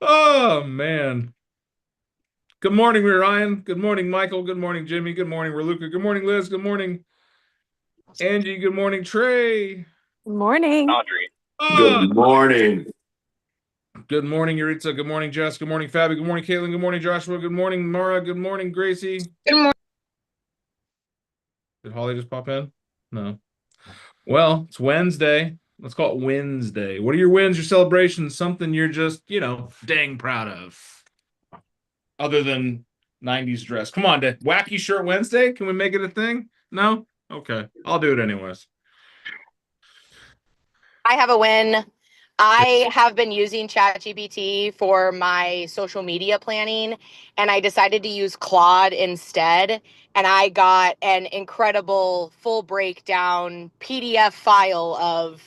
Oh man. Good morning, Ryan. Good morning, Michael. Good morning, Jimmy. Good morning, Raluca. Good morning, Liz. Good morning, Angie. Good morning, Trey. Morning. Audrey. Oh, Good morning. good morning, Yuritsa. Good morning, Jess. Good morning, Fabi. Good morning, Caitlin. Good morning, Joshua. Good morning, Mara. Good morning, Gracie. Good morning. Did Holly just pop in? No. Well, it's Wednesday. Let's call it Wednesday. What are your wins, your celebrations? Something you're just, dang proud of. Other than 90s dress. Come on, Wacky Shirt Wednesday? Can we make it a thing? No? Okay. I'll do it anyways. I have a win. I have been using ChatGPT for my social media planning, and I decided to use Claude instead. And I got an incredible full breakdown PDF file of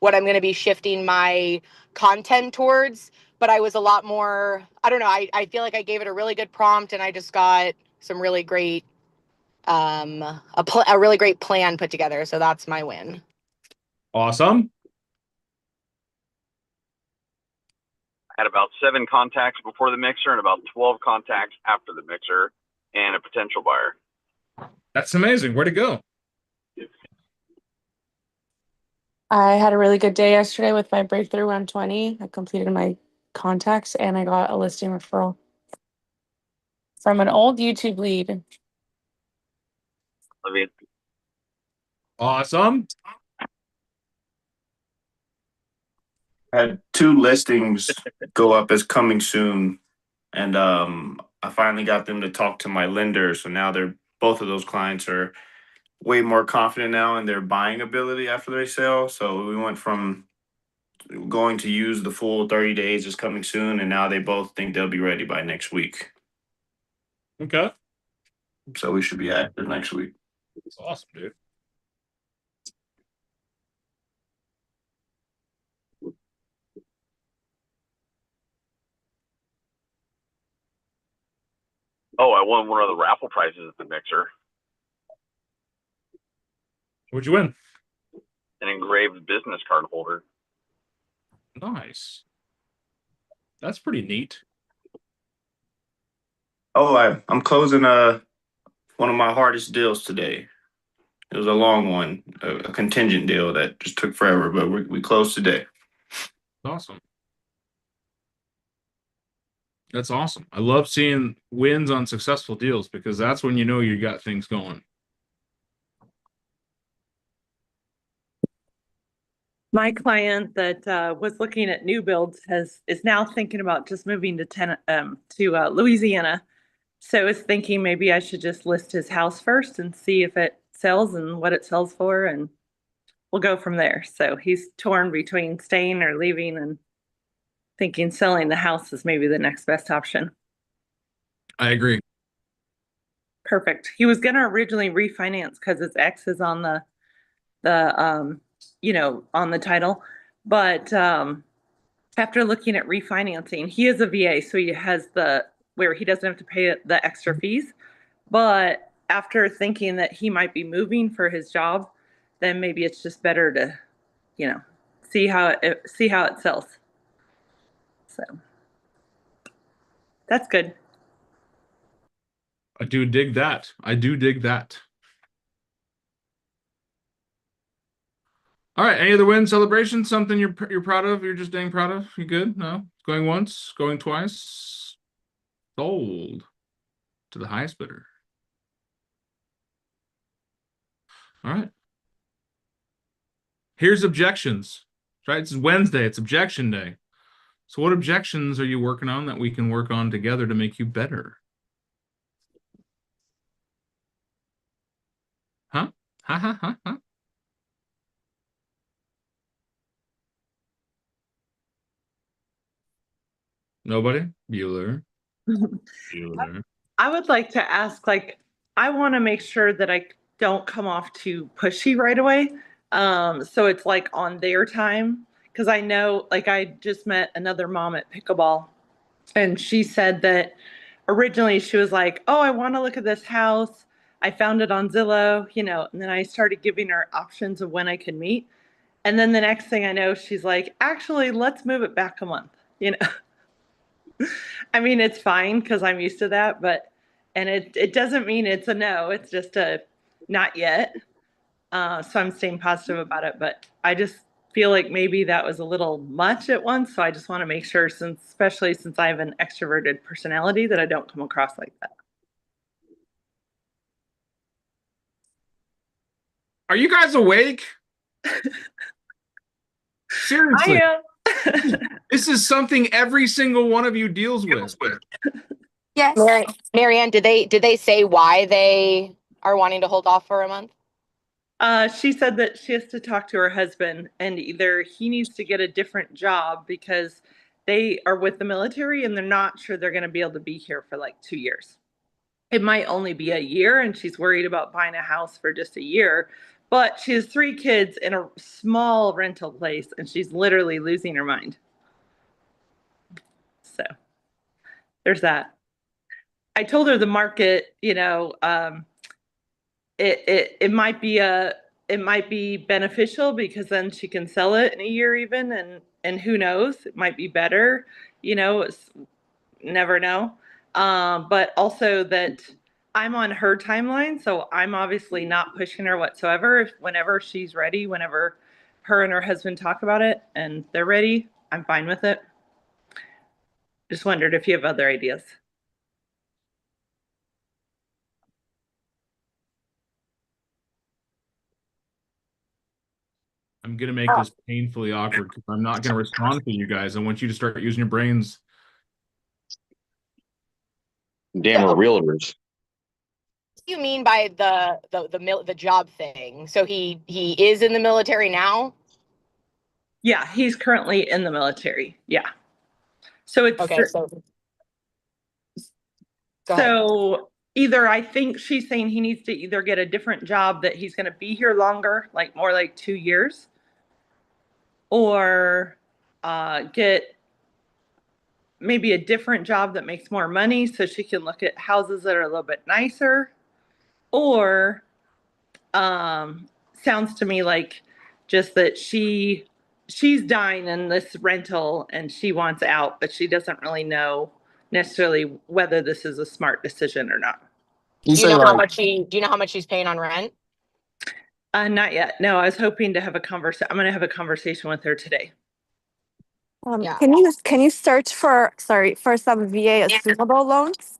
what I'm going to be shifting my content towards. But I was a lot more, I don't know, I feel like I gave it a really good prompt and I just got some really great, a really great plan put together. So that's my win. Awesome. I had about 7 contacts before the mixer and about 12 contacts after the mixer and a potential buyer. That's amazing. Where'd it go? I had a really good day yesterday with my Breakthrough 120. I completed my contacts and I got a listing referral from an old YouTube lead. Olivia. Awesome. I had 2 listings go up as coming soon, and I finally got them to talk to my lender. So now they're both of those clients are way more confident now in their buying ability after they sell. So we went from going to use the full 30 days is coming soon, and now they both think they'll be ready by next week. Okay. So we should be active next week. That's awesome, dude. Oh, I won one of the raffle prizes at the mixer. What'd you win? An engraved business card holder. Nice. That's pretty neat. Oh, I'm closing one of my hardest deals today. It was a long one, a contingent deal that just took forever, but we closed today. Awesome. That's awesome. I love seeing wins on successful deals because that's when you know you got things going. My client that was looking at new builds is now thinking about just moving to Louisiana. So is thinking maybe I should just list his house first and see if it sells and what it sells for, and we'll go from there. So he's torn between staying or leaving, and thinking selling the house is maybe the next best option. I agree. Perfect. He was gonna originally refinance because his ex is on the on the title, but after looking at refinancing, he is a VA, so he has the where he doesn't have to pay the extra fees. But after thinking that he might be moving for his job, then maybe it's just better to, you know, see how it sells. So that's good. I do dig that. I do dig that. All right. Any other win celebration? Something you're proud of? You're just dang proud of? You good? No? Going once? Going twice? Sold to the highest bidder. All right. Here's objections. Right? It's Wednesday. It's objection day. So what objections are you working on that we can work on together to make you better? Huh? Ha ha ha ha. Nobody? Bueller. Bueller. I would like to ask, like, I want to make sure that I don't come off too pushy right away. So it's like on their time. Because I know, like, I just met another mom at pickleball, and she said that originally she was like, "Oh, I want to look at this house. I found it on Zillow, and then I started giving her options of when I could meet. And then the next thing I know, she's like, "Actually, let's move it back a month." you know. I mean, it's fine because I'm used to that, but, and it doesn't mean it's a no, it's just a not yet. So I'm staying positive about it, but I just feel like maybe that was a little much at once. So I just want to make sure, especially since I have an extroverted personality, that I don't come across like that. Are you guys awake? Seriously, I am. this is something every single one of you deals with. Yes. Marianne, did they say why they are wanting to hold off for a month? She said that she has to talk to her husband, and either he needs to get a different job because they are with the military and they're not sure they're going to be able to be here for like 2 years. It might only be a year, and she's worried about buying a house for just a year. But she has 3 kids in a small rental place, and she's literally losing her mind. So there's that. I told her the market, it might be beneficial because then she can sell it in a year even, and who knows, it might be better, it's never know. But also that I'm on her timeline, so I'm obviously not pushing her whatsoever. Whenever she's ready, whenever her and her husband talk about it and they're ready, I'm fine with it. Just wondered if you have other ideas. I'm gonna make this painfully awkward because I'm not gonna respond to you guys. I want you to start using your brains. Damn, we're realtors. What do you mean by the job thing? So he is in the military now? Yeah, he's currently in the military. Yeah. So it's Okay, so go ahead. so either I think she's saying he needs to either get a different job that he's going to be here longer, like more like 2 years, or get maybe a different job that makes more money so she can look at houses that are a little bit nicer, or sounds to me like just that she's dying in this rental and she wants out, but she doesn't really know necessarily whether this is a smart decision or not. Do you know how much she's paying on rent? Not yet. No, I was hoping to have a conversation. I'm going to have a conversation with her today. Yeah. Can you search for some VA assumable loans?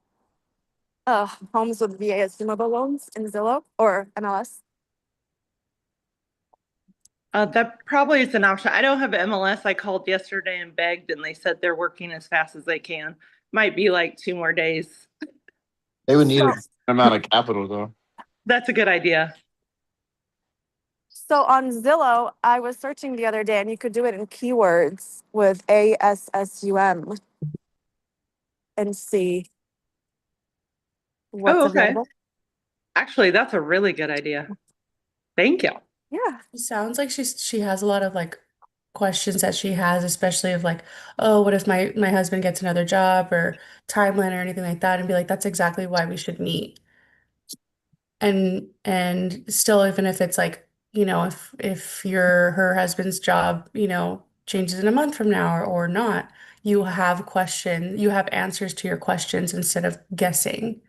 Homes with VA assumable loans in Zillow or MLS? That probably is an option. I don't have MLS. I called yesterday and begged, and they said they're working as fast as they can. Might be like 2 more days. They would need a amount of capital though. That's a good idea. So on Zillow, I was searching the other day and you could do it in keywords with ASSUM and see what's available. Actually, that's a really good idea. Thank you. Yeah. It sounds like she has a lot of like questions that she has, especially of like, oh, what if my husband gets another job or timeline or anything like that, and be like, that's exactly why we should meet. And still, even if it's like, if her husband's job, changes in a month from now or not, you have answers to your questions instead of guessing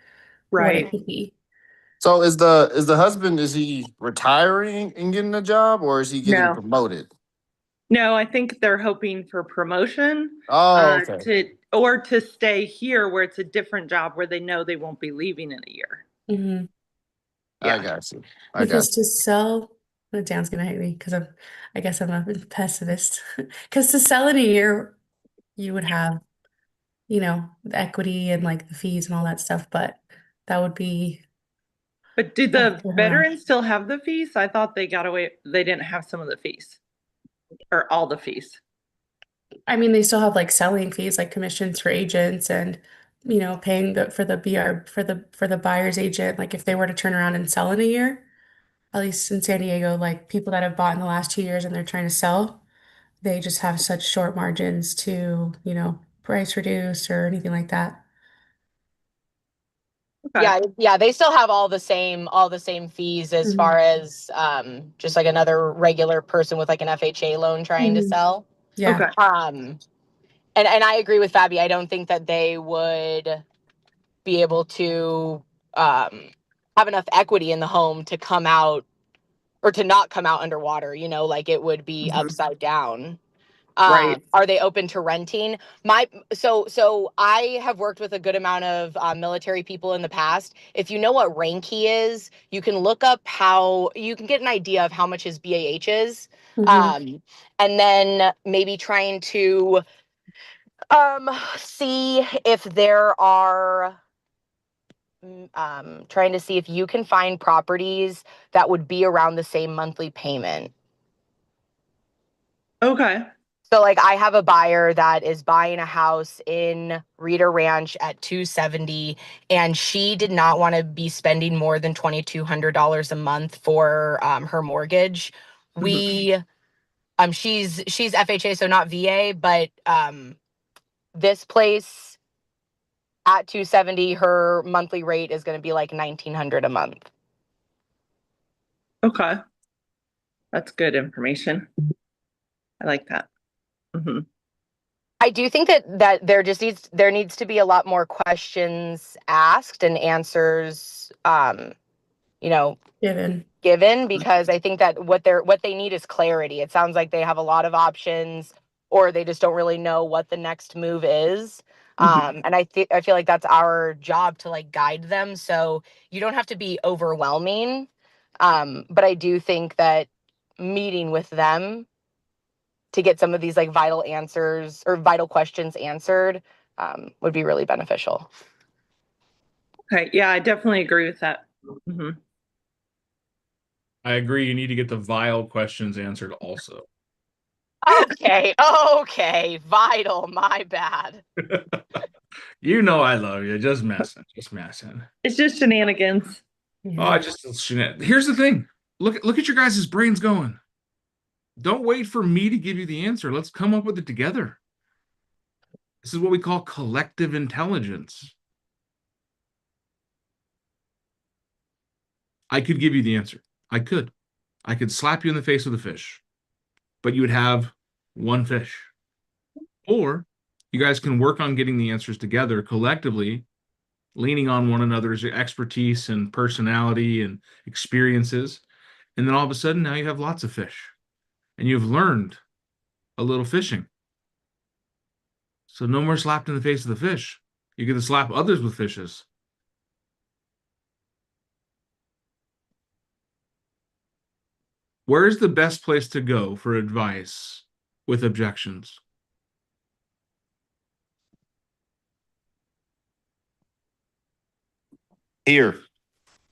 what it could be. So is the husband, is he retiring and getting a job, or is he getting No. promoted? No, I think they're hoping for promotion. Oh, okay. to stay here where it's a different job where they know they won't be leaving in a year. Mm-hmm. I got you. Because to sell, Dan's gonna hate me because I guess I'm a pessimist. Because to sell in a year, you would have, the equity and like the fees and all that stuff, but that would be. But do the veterans still have the fees? I thought they got away. They didn't have some of the fees or all the fees. I mean, they still have like selling fees, like commissions for agents and, paying for the buyer's agent. Like if they were to turn around and sell in a year, at least in San Diego, like people that have bought in the last 2 years and they're trying to sell, they just have such short margins to, price reduce or anything like that. Okay. Yeah, they still have all the same fees as far as just like another regular person with like an FHA loan trying to sell. Yeah. Okay. and I agree with Fabi. I don't think that they would be able to have enough equity in the home to come out or to not come out underwater, like it would be upside down. Right. Are they open to renting? So I have worked with a good amount of military people in the past. If you know what rank he is, you can look up how you can get an idea of how much his BAH is. Mhm. And then maybe trying to see if there are trying to see if you can find properties that would be around the same monthly payment. Okay. So like I have a buyer that is buying a house in Rita Ranch at 270, and she did not want to be spending more than $2,200 a month for her mortgage. We she's FHA, so not VA, but this place at 270, her monthly rate is going to be like $1,900 a month. Okay. That's good information. I like that. Hmm. I do think that there needs to be a lot more questions asked and answers Given. given, because I think that what they need is clarity. It sounds like they have a lot of options, or they just don't really know what the next move is. And I feel like that's our job to like guide them. So you don't have to be overwhelming. But I do think that meeting with them to get some of these like vital answers or vital questions answered would be really beneficial. Okay. Yeah, I definitely agree with that. Hmm. I agree. You need to get the vile questions answered also. Okay, okay, vital, my bad. You know I love you. Just messing. Just messing. It's just shenanigans. Oh, I just here's the thing. Look at your guys' brains going. Don't wait for me to give you the answer. Let's come up with it together. This is what we call collective intelligence. I could give you the answer. I could. I could slap you in the face with a fish, but you would have one fish. Or you guys can work on getting the answers together collectively, leaning on one another's expertise and personality and experiences. And then all of a sudden, now you have lots of fish and you've learned a little fishing. So no more slapped in the face with the fish. You get to slap others with fishes. Where's the best place to go for advice with objections? Here.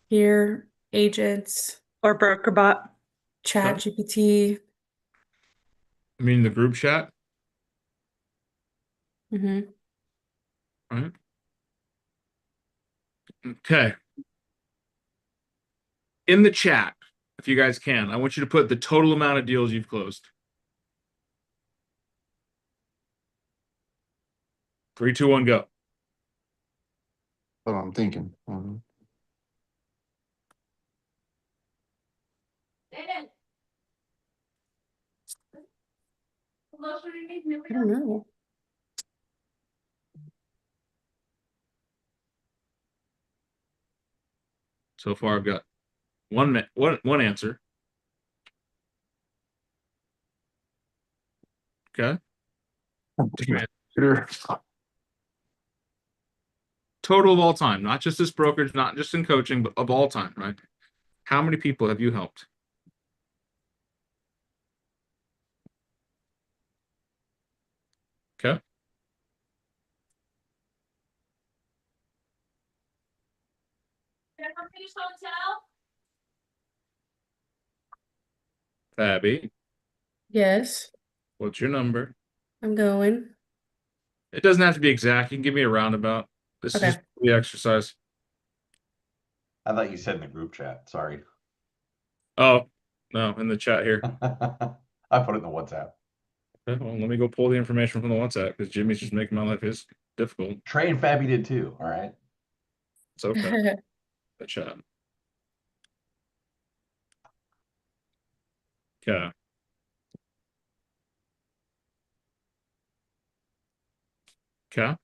Here, agents, Or BrokerBot. Chat GPT. I mean, the group chat, Hmm. right? Okay. In the chat, if you guys can, I want you to put the total amount of deals you've closed. 3, 2, 1, go. Hold on, I'm thinking. I don't know. So far, I've got one answer. Okay. Sure. Total of all time, not just this brokerage, not just in coaching, but of all time, right? How many people have you helped? Okay. Abby, Yes, what's your number? I'm going. It doesn't have to be exact. You can give me a roundabout. This Okay. is just the exercise. I thought you said in the group chat. Sorry. Oh, no, in the chat here. I put it in the WhatsApp. Okay, well, let me go pull the information from the WhatsApp because Jimmy's just making my life is difficult. Trey and Fabi did too. All right. It's okay. The chat. Okay. Okay.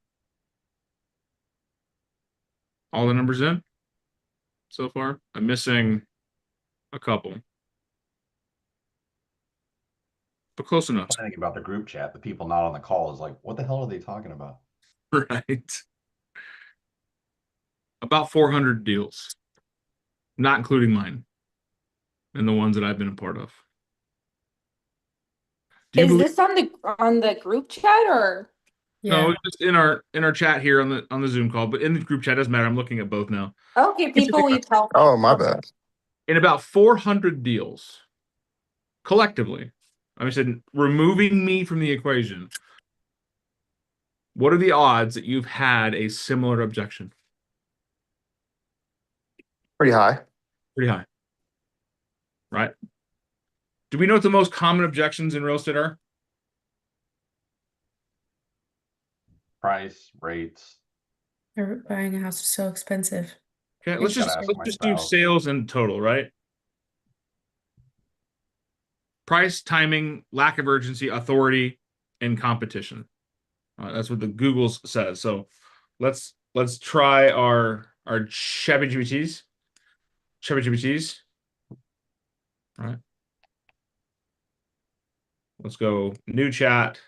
All the numbers in so far? I'm missing a couple. But close enough. Thinking about the group chat, the people not on the call is like, what the hell are they talking about? Right. About 400 deals, not including mine and the ones that I've been a part of. Do you Is believe? this on the group chat or? No, Yeah. it's just in our chat here on the Zoom call, but in the group chat doesn't matter. I'm looking at both now. Okay, people we tell. Oh, my bad. In about 400 deals, collectively, I said removing me from the equation. What are the odds that you've had a similar objection? Pretty high. Pretty high, right? Do we know what the most common objections in real estate are? Price, rates. Buying a house is so expensive. Okay, let's Gotta just ask let's my just do spouse. sales in total, right? Price, timing, lack of urgency, authority, and competition. That's what the Google's says. So let's try our ChatGPTs. All right. Let's go new chat.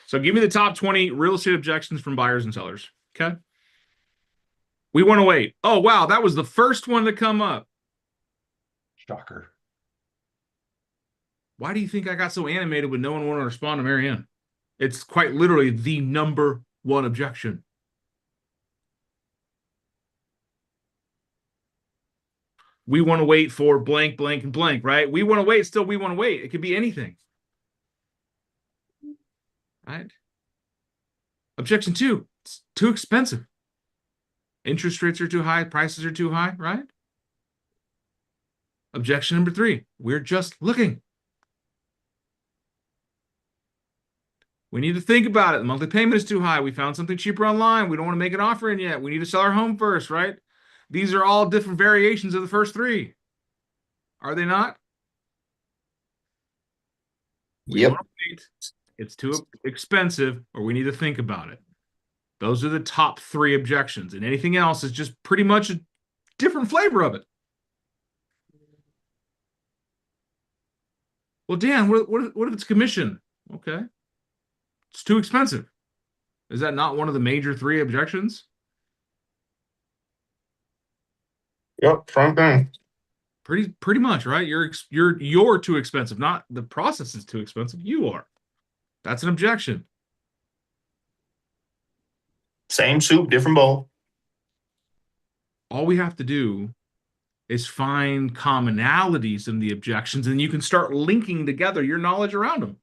So give me the top 20 real estate objections from buyers and sellers. Okay. We want to wait. Oh, wow. That was the first one to come up. Shocker. Why do you think I got so animated when no one wanted to respond to Marianne? It's quite literally the number one objection. We want to wait for blank, blank, and blank, right? We want to wait. Still, we want to wait. It could be anything. Right? Objection 2, it's too expensive. Interest rates are too high. Prices are too high, right? Objection number 3, we're just looking. We need to think about it. The monthly payment is too high. We found something cheaper online. We don't want to make an offer in yet. We need to sell our home first, right? These are all different variations of the first 3. Are they not? We Yep. want to wait. It's too expensive, or we need to think about it. Those are the top 3 objections, and anything else is just pretty much a different flavor of it. Well, Dan, what if it's commission? Okay. It's too expensive. Is that not one of the major 3 objections? Yep, front thing. Pretty much, right? You're too expensive. Not the process is too expensive. You are. That's an objection. Same soup, different bowl. All we have to do is find commonalities in the objections, and you can start linking together your knowledge around them.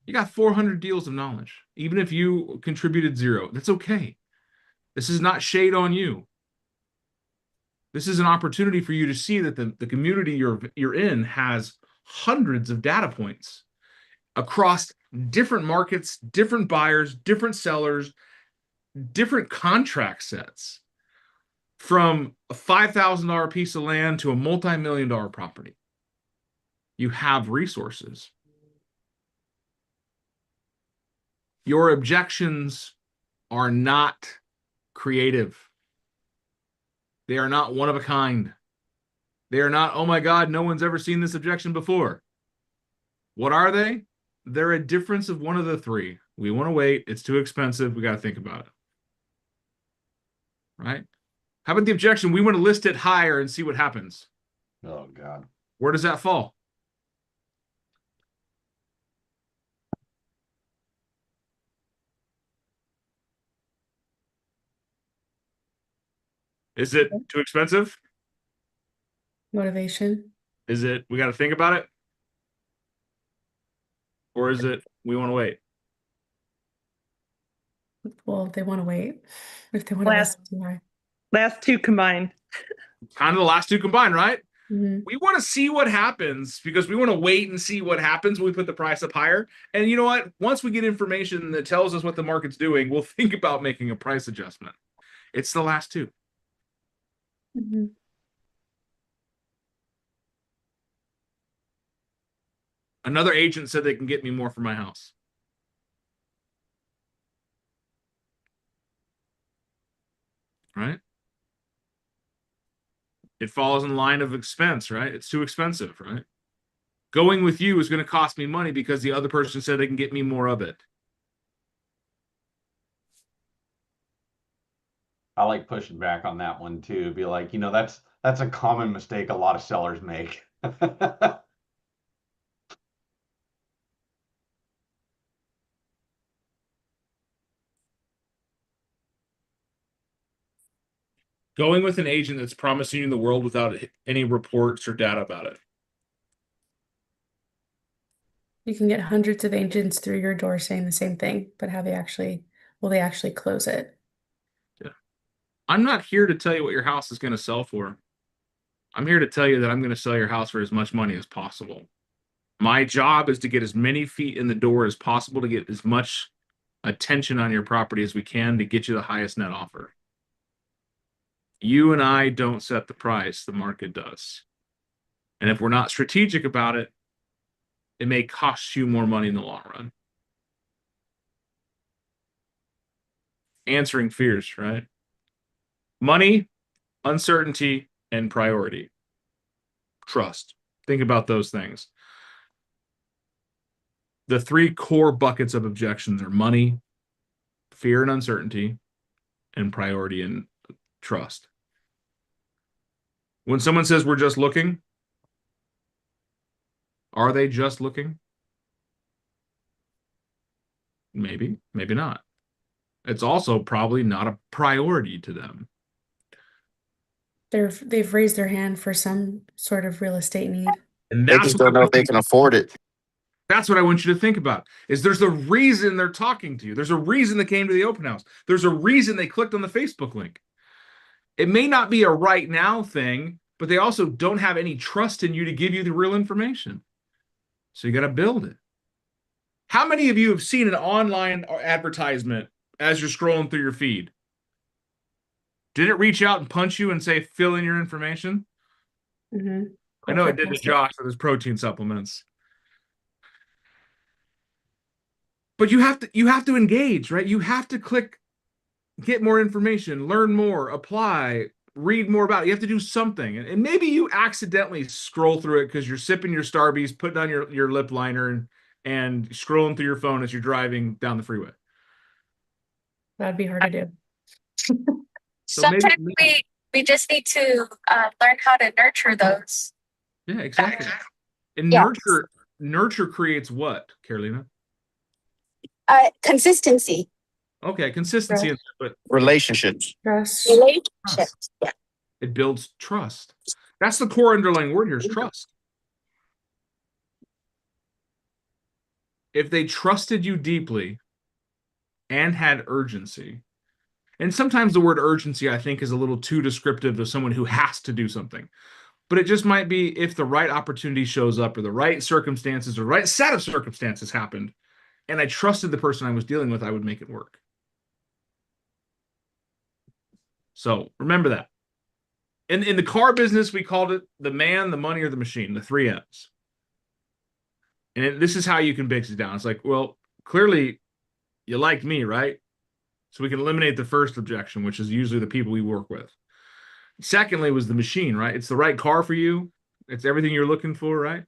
You got 400 deals of knowledge. Even if you contributed 0, that's okay. This is not shade on you. This is an opportunity for you to see that the community you're in has hundreds of data points across different markets, different buyers, different sellers, different contract sets, from a $5,000 piece of land to a multi-million-dollar property. You have resources. Your objections are not creative. They are not one of a kind. They are not, oh my God, no one's ever seen this objection before. What are they? They're a difference of one of the 3. We want to wait. It's too expensive. We got to think about it. Right? How about the objection? We want to list it higher and see what happens. Oh, God. Where does that fall? Is it too expensive? Motivation. Is it we got to think about it? Or is it we want to wait? Well, they want to wait. If they want to Last- listen too high. Last 2 combined. Kind of the last 2 combined, right? Mhm. We want to see what happens because we want to wait and see what happens when we put the price up higher. And you know what? Once we get information that tells us what the market's doing, we'll think about making a price adjustment. It's the last two. Mhm. Another agent said they can get me more for my house. Right? It falls in line of expense, right? It's too expensive, right? Going with you is going to cost me money because the other person said they can get me more of it. I like pushing back on that one too. Be like, that's a common mistake a lot of sellers make. Going with an agent that's promising you the world without any reports or data about it. You can get hundreds of agents through your door saying the same thing, but will they actually close it? Yeah. I'm not here to tell you what your house is going to sell for. I'm here to tell you that I'm going to sell your house for as much money as possible. My job is to get as many feet in the door as possible to get as much attention on your property as we can to get you the highest net offer. You and I don't set the price, the market does. And if we're not strategic about it, it may cost you more money in the long run. Answering fears, right? Money, uncertainty, and priority. Trust. Think about those things. The three core buckets of objections are money, fear and uncertainty, and priority and trust. When someone says we're just looking, are they just looking? Maybe, maybe not. It's also probably not a priority to them. They've raised their hand for some sort of real estate need. And They that's just what don't know if they can afford it. That's what I want you to think about. Is there's a reason they're talking to you. There's a reason they came to the open house. There's a reason they clicked on the Facebook link. It may not be a right now thing, but they also don't have any trust in you to give you the real information. So you got to build it. How many of you have seen an online advertisement as you're scrolling through your feed? Did it reach out and punch you and say, fill in your information? Mhm. I know it did to Josh with his protein supplements. But you have to engage, right? You have to click, get more information, learn more, apply, read more about it. You have to do something. And maybe you accidentally scroll through it because you're sipping your Starbies, putting on your lip liner and scrolling through your phone as you're driving down the freeway. That'd be hard to do. So Sometimes we just need to learn how to nurture those. Yeah, exactly. And Yeah. nurture creates what, Carolina? Consistency. Okay, consistency, Trust. but Relationships. Trust. Relationships. Yeah. it builds trust. That's the core underlying word here is trust. If they trusted you deeply and had urgency, and sometimes the word urgency, I think, is a little too descriptive of someone who has to do something. But it just might be if the right opportunity shows up or the right circumstances or the right set of circumstances happened, and I trusted the person I was dealing with, I would make it work. So remember that. In the car business, we called it the man, the money, or the machine, the 3 M's. And this is how you can base it down. It's like, well, clearly you liked me, right? So we can eliminate the first objection, which is usually the people we work with. Secondly was the machine, right? It's the right car for you. It's everything you're looking for, right?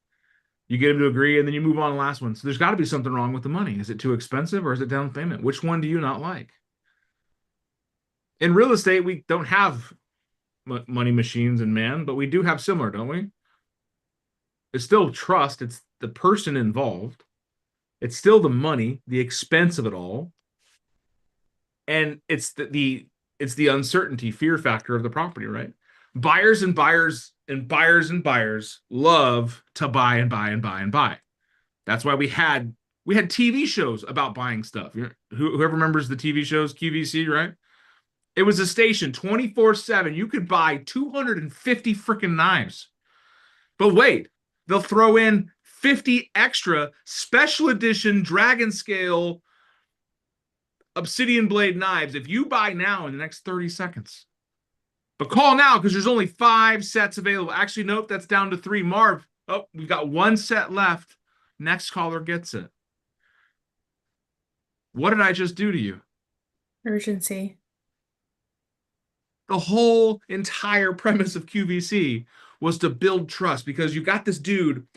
You get them to agree, and then you move on to the last one. So there's got to be something wrong with the money. Is it too expensive or is it down payment? Which one do you not like? In real estate, we don't have money machines and man, but we do have similar, don't we? It's still trust. It's the person involved. It's still the money, the expense of it all. And it's the uncertainty, fear factor of the property, right? Buyers and buyers and buyers and buyers love to buy and buy and buy and buy. That's why we had TV shows about buying stuff. Whoever remembers the TV shows, QVC, right? It was a station 24/7. You could buy 250 freaking knives But wait, they'll throw in 50 extra special edition dragon scale obsidian blade knives if you buy now in the next 30 seconds. But call now because there's only 5 sets available. Actually, nope, that's down to 3. Marv, oh, we've got 1 set left. Next caller gets it. What did I just do to you? Urgency. The whole entire premise of QVC was to build trust because you got this dude.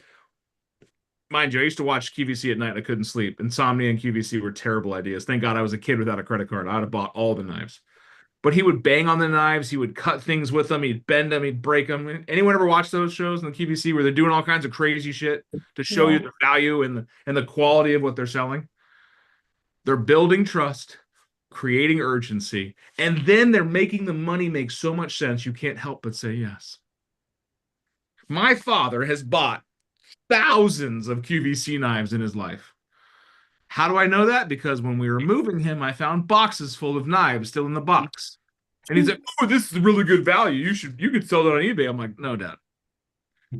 Mind you, I used to watch QVC at night. I couldn't sleep. Insomnia and QVC were terrible ideas. Thank God I was a kid without a credit card. I'd have bought all the knives. But he would bang on the knives. He would cut things with them. He'd bend them. He'd break them. Anyone ever watch those shows on the QVC where they're doing all kinds of crazy shit to show you the value and the quality of what they're selling? They're building trust, creating urgency, and then they're making the money make so much sense you can't help but say yes. My father has bought thousands of QVC knives in his life. How do I know that? Because when we were moving him, I found boxes full of knives still in the box. And he's like, oh, this is really good value. You could sell that on eBay. I'm like, no, Dad.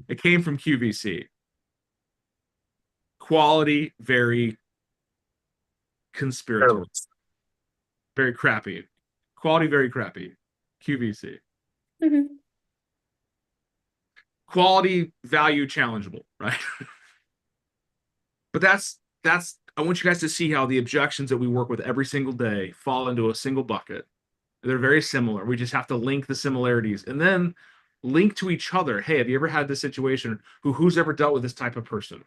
It came from QVC. Quality, very conspiratorial. Very crappy. Quality, very crappy. QVC. Mm-hmm. Quality, value, challengeable, right? But that's I want you guys to see how the objections that we work with every single day fall into a single bucket. They're very similar. We just have to link the similarities and then link to each other. Hey, have you ever had this situation? Who's ever dealt with this type of person?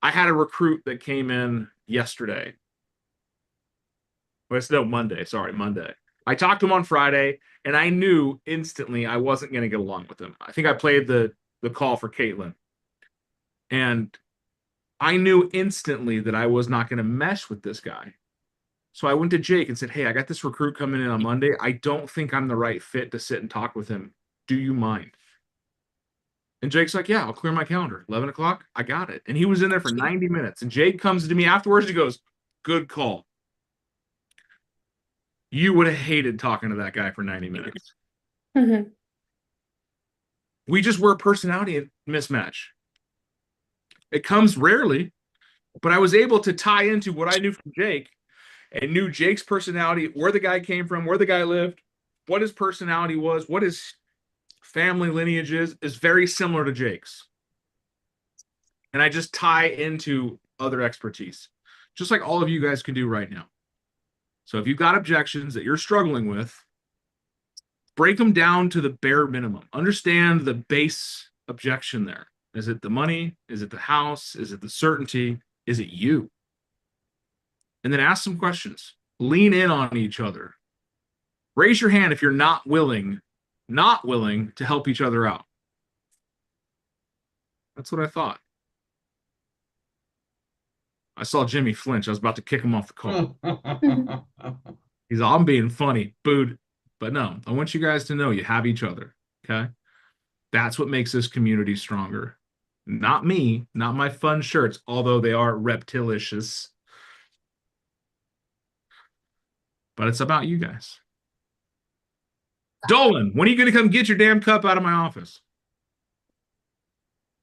I had a recruit that came in yesterday. Well, it's no, Monday. Sorry, Monday. I talked to him on Friday, and I knew instantly I wasn't going to get along with him. I think I played the call for Caitlin. And I knew instantly that I was not going to mesh with this guy. So I went to Jake and said, hey, I got this recruit coming in on Monday. I don't think I'm the right fit to sit and talk with him. Do you mind? And Jake's like, yeah, I'll clear my calendar. 11 o'clock, I got it. And he was in there for 90 minutes. And Jake comes to me afterwards. He goes, good call. You would have hated talking to that guy for 90 minutes. Mm-hmm. We just were a personality mismatch. It comes rarely, but I was able to tie into what I knew from Jake and knew Jake's personality, where the guy came from, where the guy lived, what his personality was, what his family lineage is very similar to Jake's. And I just tie into other expertise, just like all of you guys can do right now. So if you've got objections that you're struggling with, break them down to the bare minimum. Understand the base objection there. Is it the money? Is it the house? Is it the certainty? Is it you? And then ask some questions. Lean in on each other. Raise your hand if you're not willing to help each other out. That's what I thought. I saw Jimmy flinch. I was about to kick him off the call. He's all, I'm being funny, booed. But no, I want you guys to know you have each other, okay? That's what makes this community stronger. Not me, not my fun shirts, although they are reptilicious. But it's about you guys. Dolan, when are you going to come get your damn cup out of my office?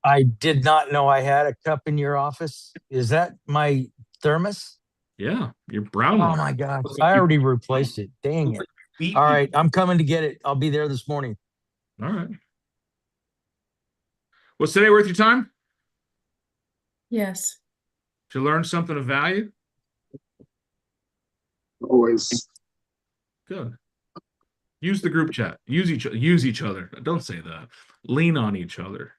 I did not know I had a cup in your office. Is that my thermos? Yeah, your brown Oh one. my gosh, I already replaced it. Dang it. All right, I'm coming to get it. I'll be there this morning. All right. Was today worth your time? Yes. Did you learn something of value? Always. Good. Use the group chat. Use each other. Don't say that. Lean on each other.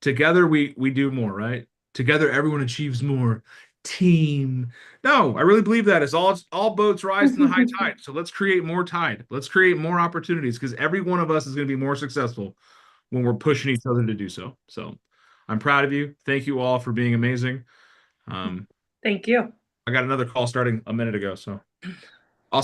Together we do more, right? Together everyone achieves more. Team. No, I really believe that is all boats rise in the high tide. So let's create more tide. Let's create more opportunities because every one of us is going to be more successful when we're pushing each other to do so. So I'm proud of you. Thank you all for being amazing. Thank you. I got another call starting a minute ago, so